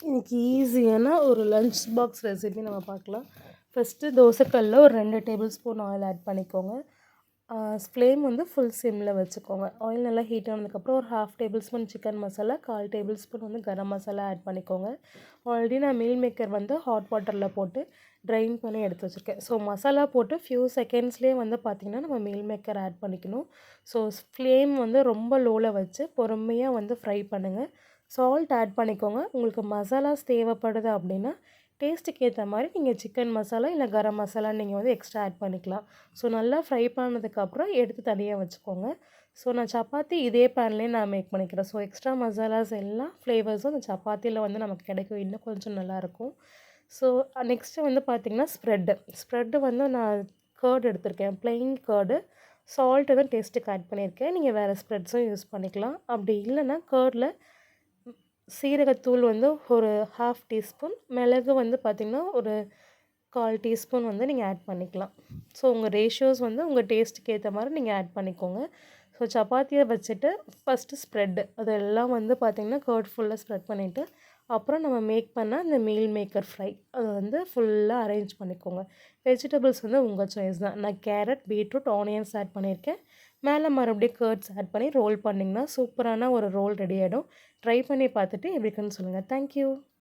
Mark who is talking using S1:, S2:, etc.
S1: இன்றைக்கி ஈஸியான ஒரு லஞ்ச் பாக்ஸ் ரெசிபி நம்ம பார்க்கலாம். ஃபஸ்ட்டு தோசைக்கல்லில் ஒரு 2 டேபிள் ஸ்பூன் ஆயில் ஆட் பண்ணிக்கோங்க. ஃப்ளேம் வந்து ஃபுல் சிம்மில் வச்சுக்கோங்க. ஆயில் நல்லா ஹீட் ஆனதுக்கப்புறம் ஒரு 1/2 table spoon chicken masala, 1/4 table spoon வந்து கரம் மசாலா ஆட் பண்ணிக்கோங்க. ஆல்ரெடி நான் மீல் மேக்கர் வந்து ஹாட் வாட்டரில் போட்டு ட்ரைன் பண்ணி எடுத்து வச்சுருக்கேன். ஸோ மசாலா போட்டு ஃபியூ செகண்ட்ஸ்லேயே வந்து பார்த்திங்கன்னா நம்ம மீல் மேக்கர் ஆட் பண்ணிக்கணும். ஸோ ஃப்ளேம் வந்து ரொம்ப லோவில் வச்சு பொறுமையாக வந்து ஃப்ரை பண்ணுங்கள். சால்ட் ஆட் பண்ணிக்கோங்க. உங்களுக்கு மசாலாஸ் தேவைப்படுது அப்படின்னா டேஸ்ட்டுக்கு ஏற்ற மாதிரி நீங்கள் சிக்கன் மசாலா இல்லை கரம் மசாலா நீங்கள் வந்து எக்ஸ்ட்ரா ஆட் பண்ணிக்கலாம். ஸோ நல்லா ஃப்ரை பண்ணதுக்கப்புறம் எடுத்து தனியாக வச்சுக்கோங்க. ஸோ நான் சப்பாத்தி இதே பேன்லேயே நான் மேக் பண்ணிக்கிறேன். ஸோ எக்ஸ்ட்ரா மசாலாஸ் எல்லாம் ஃப்ளேவர்ஸும் அந்த சப்பாத்தியில் வந்து நமக்கு கிடைக்கும். இன்னும் கொஞ்சம் நல்லாயிருக்கும். ஸோ நெக்ஸ்ட்டு வந்து பார்த்திங்கன்னா ஸ்ப்ரெட்டு வந்து நான் கர்ட் எடுத்திருக்கேன். ப்ளெயின் கர்டு, சால்ட்டு தான் டேஸ்ட்டுக்கு ஆட் பண்ணியிருக்கேன். நீங்கள் வேறு ஸ்ப்ரெட்ஸும் யூஸ் பண்ணிக்கலாம். அப்படி இல்லைன்னா கர்டில் சீரகத்தூள் வந்து ஒரு 1/2 டீஸ்பூன், மிளகு வந்து பார்த்திங்கன்னா ஒரு 1/4 டீஸ்பூன் வந்து நீங்கள் ஆட் பண்ணிக்கலாம். ஸோ உங்கள் ரேஷியோஸ் வந்து உங்கள் டேஸ்ட்டுக்கு ஏற்ற மாதிரி நீங்கள் ஆட் பண்ணிக்கோங்க. ஸோ சப்பாத்தியை வச்சுட்டு ஃபஸ்ட்டு ஸ்ப்ரெட்டு அதெல்லாம் வந்து பார்த்திங்கன்னா கர்ட் ஃபுல்லாக ஸ்ப்ரெட் பண்ணிவிட்டு அப்புறம் நம்ம மேக் பண்ண அந்த மீல் மேக்கர் ஃப்ரை அதை வந்து ஃபுல்லாக அரேஞ்ச் பண்ணிக்கோங்க. வெஜிடபிள்ஸ் வந்து உங்கள் சாய்ஸ் தான். நான் கேரட், பீட்ரூட், ஆனியன்ஸ் ஆட் பண்ணியிருக்கேன். மேலே மறுபடியும் கர்ட்ஸ் ஆட் பண்ணி ரோல் பண்ணிங்கன்னா சூப்பரான ஒரு ரோல் ரெடி ஆகிடும். ட்ரை பண்ணி பார்த்துட்டு எப்படி இருக்குன்னு சொல்லுங்கள். தேங்க்யூ.